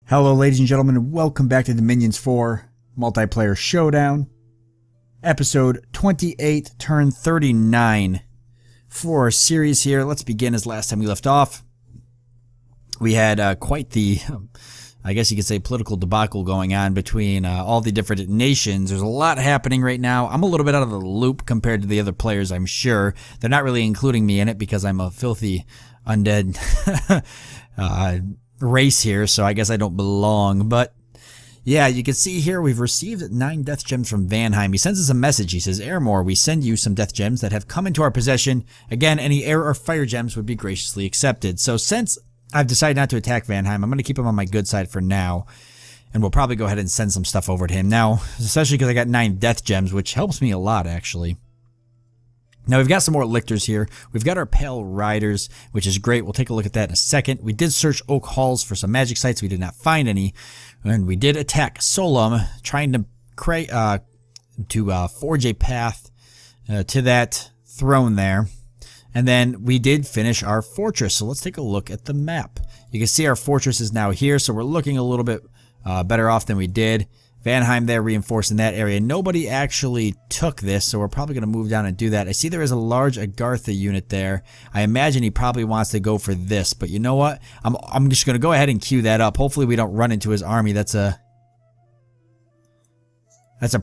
Hello ladies and gentlemen, and welcome back to Dominions 4 Multiplayer Showdown, episode 28, turn 39 for our series here. Let's begin as last time we left off. We had quite the, I guess you could say, political debacle going on between all the different nations. There's a lot happening right now. I'm a little bit out of the loop compared to the other players, I'm sure. They're not really including me in it because I'm a filthy undead race here, so I guess I don't belong. But yeah, you can see here we've received 9 death gems from Vanheim. He sends us a message. He says, Airmore, we send you some death gems that have come into our possession. Again, any air or fire gems would be graciously accepted. So since I've decided not to attack Vanheim, I'm going to keep him on my good side for now, and we'll probably go ahead and send some stuff over to him now, especially because I got 9 death gems, which helps me a lot actually. Now we've got some more lictors here. We've got our Pale Riders, which is great. We'll take a look at that in a second. We did search Oak Halls for some magic sites. We did not find any. And we did attack Solum, trying to forge a path to that throne there. And then we did finish our fortress. So let's take a look at the map. You can see our fortress is now here, so we're looking a little bit better off than we did. Vanheim there reinforcing that area. Nobody actually took this, so we're probably going to move down and do that. I see there is a large Agartha unit there. I imagine he probably wants to go for this, but you know what? I'm just going to go ahead and queue that up. Hopefully we don't run into his army. That's a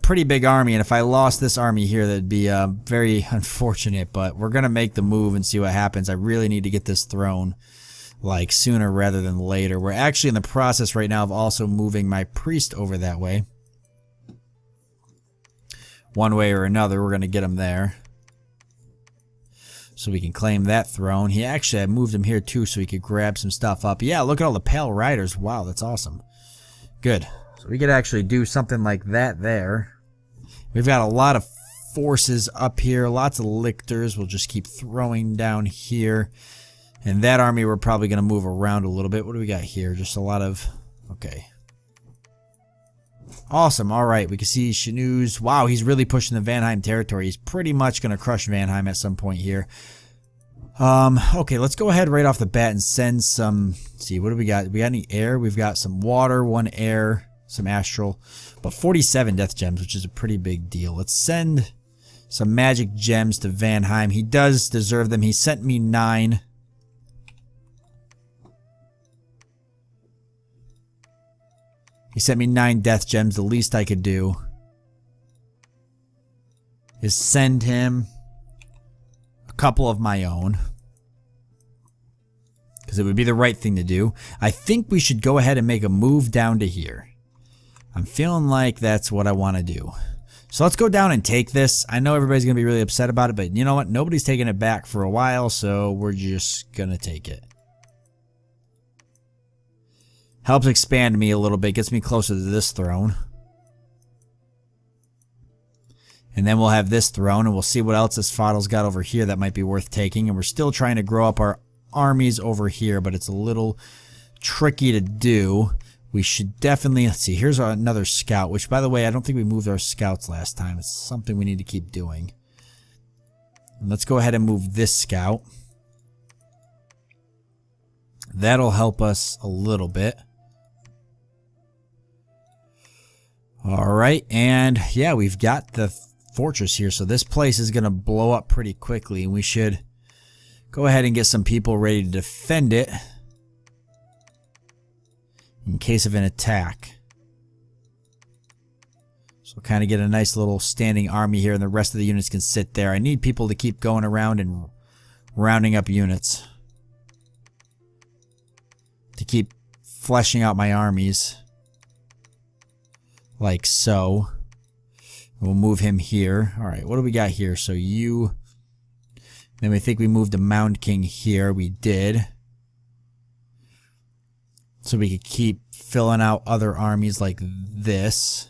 pretty big army, and if I lost this army here, that'd be very unfortunate, but we're going to make the move and see what happens. I really need to get this throne like sooner rather than later. We're actually in the process right now of also moving my priest over that way. One way or another, we're going to get him there so we can claim that throne. I moved him here too so he could grab some stuff up. Yeah, look at all the Pale Riders. Wow, that's awesome. Good. So we could actually do something like that there. We've got a lot of forces up here, lots of lictors. We'll just keep throwing down here. And that army we're probably going to move around a little bit. What do we got here? Just a lot of... Okay. Awesome. All right. We can see Chenuz. Wow, he's really pushing the Vanheim territory. He's pretty much going to crush Vanheim at some point here. Okay, let's go ahead right off the bat and send some... Let's see, what do we got? We got any air? We've got some water, 1 air, some astral, but 47 death gems, which is a pretty big deal. Let's send some magic gems to Vanheim. He does deserve them. He sent me 9. He sent me 9 death gems. The least I could do is send him a couple of my own, because it would be the right thing to do. I think we should go ahead and make a move down to here. I'm feeling like that's what I want to do. So let's go down and take this. I know everybody's going to be really upset about it, but you know what? Nobody's taking it back for a while, so we're just going to take it. Helps expand me a little bit, gets me closer to this throne. And then we'll have this throne, and we'll see what else this Fodl's got over here that might be worth taking. And we're still trying to grow up our armies over here, but it's a little tricky to do. We should definitely... Let's see, here's another scout, which, by the way, I don't think we moved our scouts last time. It's something we need to keep doing. And let's go ahead and move this scout. That'll help us a little bit. Alright, and yeah, we've got the fortress here, so this place is going to blow up pretty quickly, and we should go ahead and get some people ready to defend it in case of an attack. So kind of get a nice little standing army here, and the rest of the units can sit there. I need people to keep going around and rounding up units to keep fleshing out my armies. Like so. We'll move him here. Alright, what do we got here? So you... Then we think we moved the Mound King here. We did. So we could keep filling out other armies like this.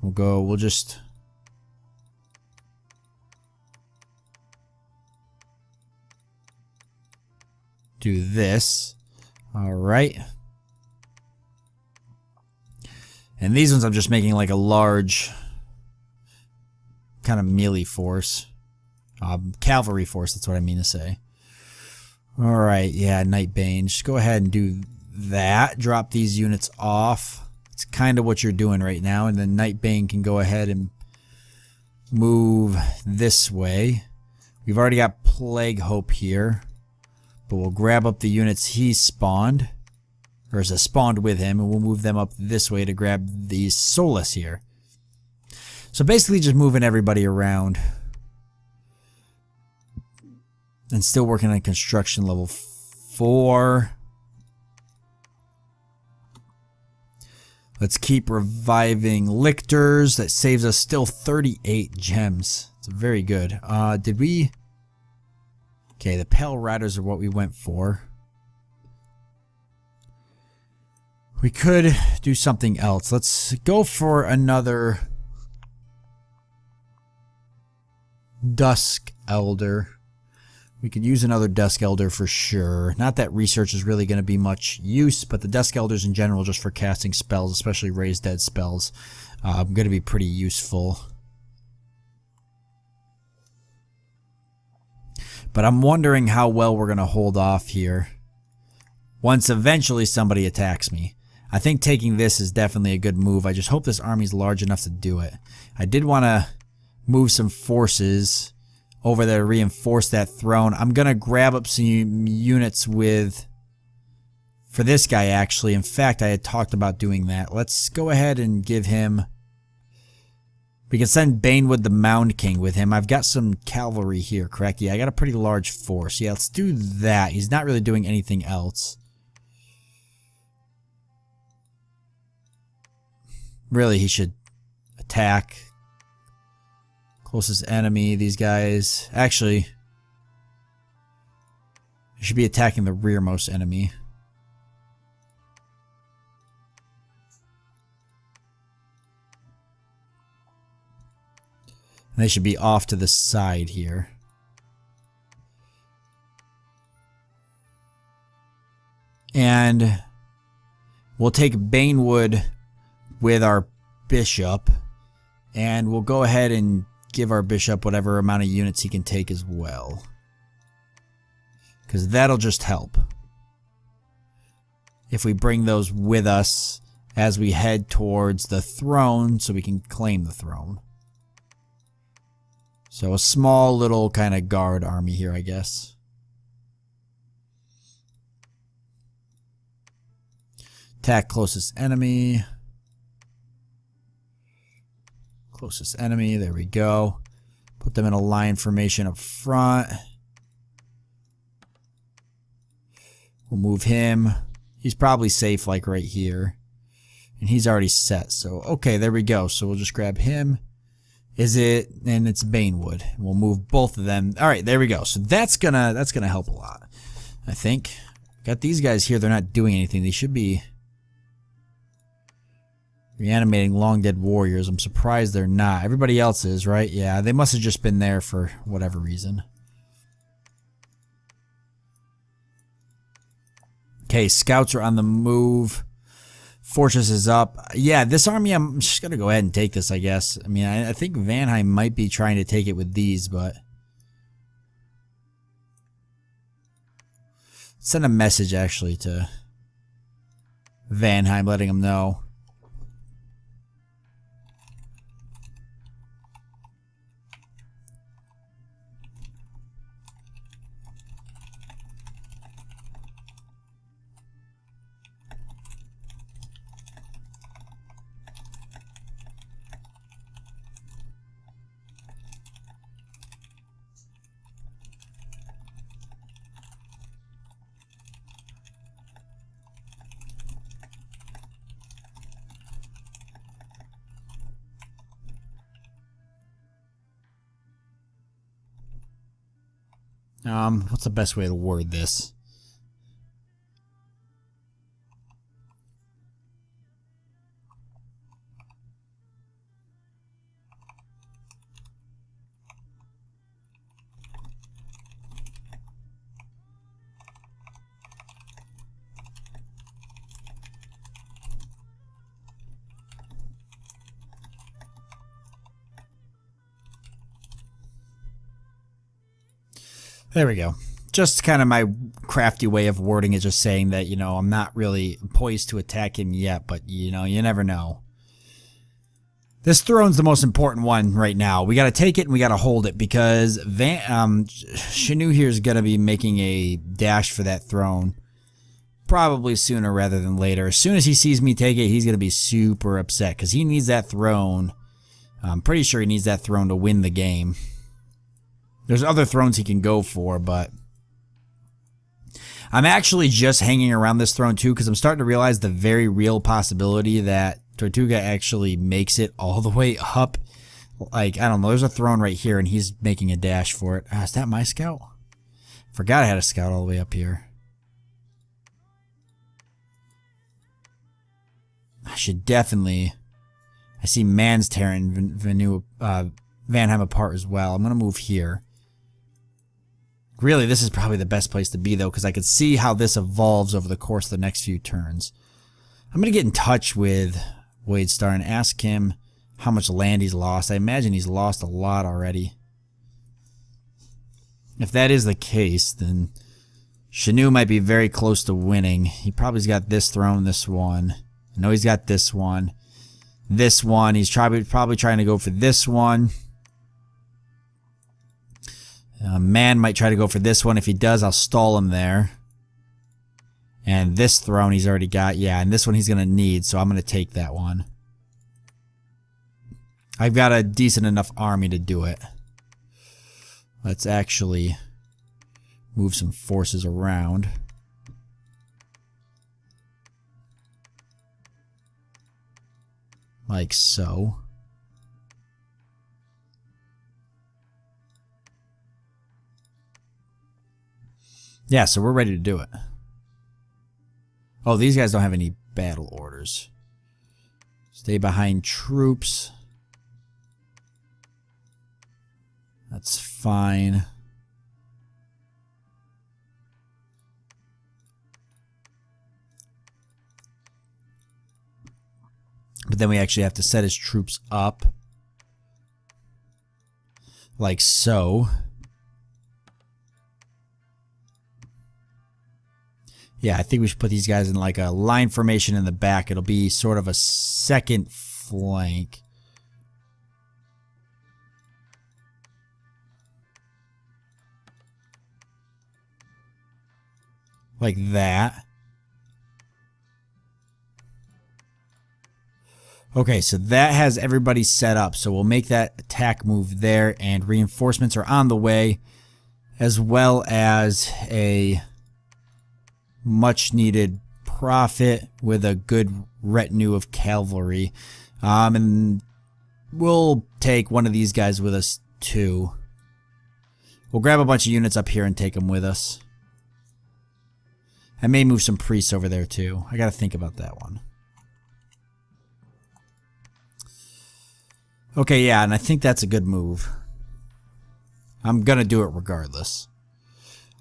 We'll just... do this. Alright. And these ones I'm just making like a large kind of melee force. Cavalry force, that's what I mean to say. Alright, yeah, Nightbane. Just go ahead and do that. Drop these units off. It's kind of what you're doing right now. And then Nightbane can go ahead and move this way. We've already got Plague Hope here. But we'll grab up the units he spawned. Or is spawned with him. And we'll move them up this way to grab the Solus here. So basically just moving everybody around. And still working on construction level 4. Let's keep reviving lictors. That saves us still 38 gems. It's very good. Did we... Okay, the Pale Riders are what we went for. We could do something else. Let's go for another Dusk Elder. We could use another Dusk Elder for sure. Not that research is really going to be much use, but the Dusk Elders in general, just for casting spells, especially Raise Dead spells, going to be pretty useful. But I'm wondering how well we're going to hold off here once eventually somebody attacks me. I think taking this is definitely a good move. I just hope this army's large enough to do it. I did want to move some forces over there to reinforce that throne. I'm going to grab up some units with... For this guy, actually. In fact, I had talked about doing that. Let's go ahead and give him... We can send Banewood the Mound King with him. I've got some cavalry here, correct? Yeah, I got a pretty large force. Yeah, let's do that. He's not really doing anything else. Really, he should attack... Closest enemy, these guys. Actually, they should be attacking the rearmost enemy. And they should be off to the side here. And we'll take Banewood with our bishop. And we'll go ahead and give our bishop whatever amount of units he can take as well. Because that'll just help. If we bring those with us as we head towards the throne so we can claim the throne. So a small little kind of guard army here, I guess. Attack closest enemy. Closest enemy, there we go. Put them in a line formation up front. We'll move him. He's probably safe like right here. And he's already set, so okay, there we go. So we'll just grab him. Is it, and it's Banewood. We'll move both of them. Alright, there we go. So that's gonna help a lot, I think. Got these guys here, they're not doing anything. They should be reanimating long dead warriors. I'm surprised they're not. Everybody else is, right? Yeah, they must have just been there for whatever reason. Okay, scouts are on the move. Fortress is up. Yeah, this army, I'm just going to go ahead and take this, I guess. I mean, I think Vanheim might be trying to take it with these, but... Send a message, actually, to Vanheim, letting him know. What's the best way to word this? There we go. Just kind of my crafty way of wording it, just saying that, you know, I'm not really poised to attack him yet, but, you know, you never know. This throne's the most important one right now. We got to take it and we got to hold it because Shanu here is going to be making a dash for that throne. Probably sooner rather than later. As soon as he sees me take it, he's going to be super upset because he needs that throne. I'm pretty sure he needs that throne to win the game. There's other thrones he can go for, but I'm actually just hanging around this throne too because I'm starting to realize the very real possibility that Tortuga actually makes it all the way up. Like, I don't know, there's a throne right here and he's making a dash for it. Is that my scout? Forgot I had a scout all the way up here. I should definitely... I see Man's tearing Vanheim apart as well. I'm going to move here. Really, this is probably the best place to be, though, because I could see how this evolves over the course of the next few turns. I'm going to get in touch with Wade Star and ask him how much land he's lost. I imagine he's lost a lot already. If that is the case, then Shanu might be very close to winning. He probably's got this throne, this one. I know he's got this one. This one. He's probably trying to go for this one. Man might try to go for this one. If he does, I'll stall him there. And this throne he's already got. Yeah, and this one he's going to need, so I'm going to take that one. I've got a decent enough army to do it. Let's actually move some forces around. Like so. Yeah, so we're ready to do it. Oh, these guys don't have any battle orders. Stay behind troops. That's fine. But then we actually have to set his troops up. Like so. Yeah, I think we should put these guys in like a line formation in the back. It'll be sort of a second flank. Like that. Okay, so that has everybody set up. So we'll make that attack move there, and reinforcements are on the way, as well as a much needed prophet with a good retinue of cavalry. And we'll take one of these guys with us too. We'll grab a bunch of units up here and take them with us. I may move some priests over there too. I gotta think about that one. Okay, yeah, and I think that's a good move. I'm gonna do it regardless.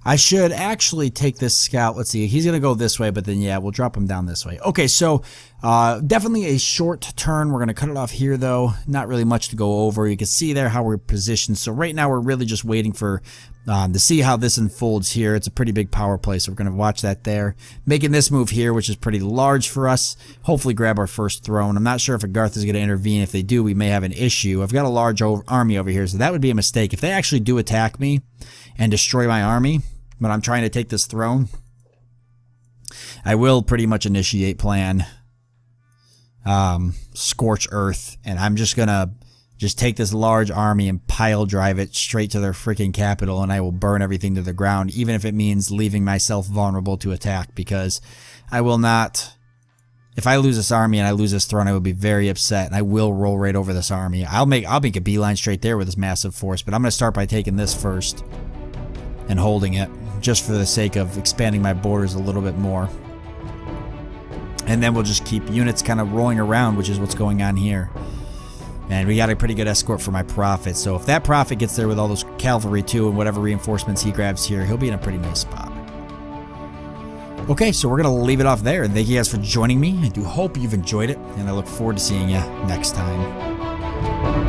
I should actually take this scout. Let's see. He's going to go this way, but then, yeah, we'll drop him down this way. Okay, so definitely a short turn. We're going to cut it off here, though. Not really much to go over. You can see there how we're positioned. So right now we're really just waiting for to see how this unfolds here. It's a pretty big power play, so we're going to watch that there. Making this move here, which is pretty large for us. Hopefully grab our first throne. I'm not sure if Agartha is going to intervene. If they do, we may have an issue. I've got a large army over here, so that would be a mistake. If they actually do attack me and destroy my army when I'm trying to take this throne, I will pretty much initiate plan Scorch Earth, and I'm just gonna take this large army and pile drive it straight to their freaking capital, and I will burn everything to the ground, even if it means leaving myself vulnerable to attack, because I will not. If I lose this army and I lose this throne, I will be very upset, and I will roll right over this army. I'll make a beeline straight there with this massive force, but I'm gonna start by taking this first and holding it, just for the sake of expanding my borders a little bit more. And then we'll just keep units kind of rolling around, which is what's going on here. And we got a pretty good escort for my prophet, so if that prophet gets there with all those cavalry too and whatever reinforcements he grabs here, he'll be in a pretty nice spot. Okay, so we're going to leave it off there, and thank you guys for joining me. I do hope you've enjoyed it, and I look forward to seeing you next time.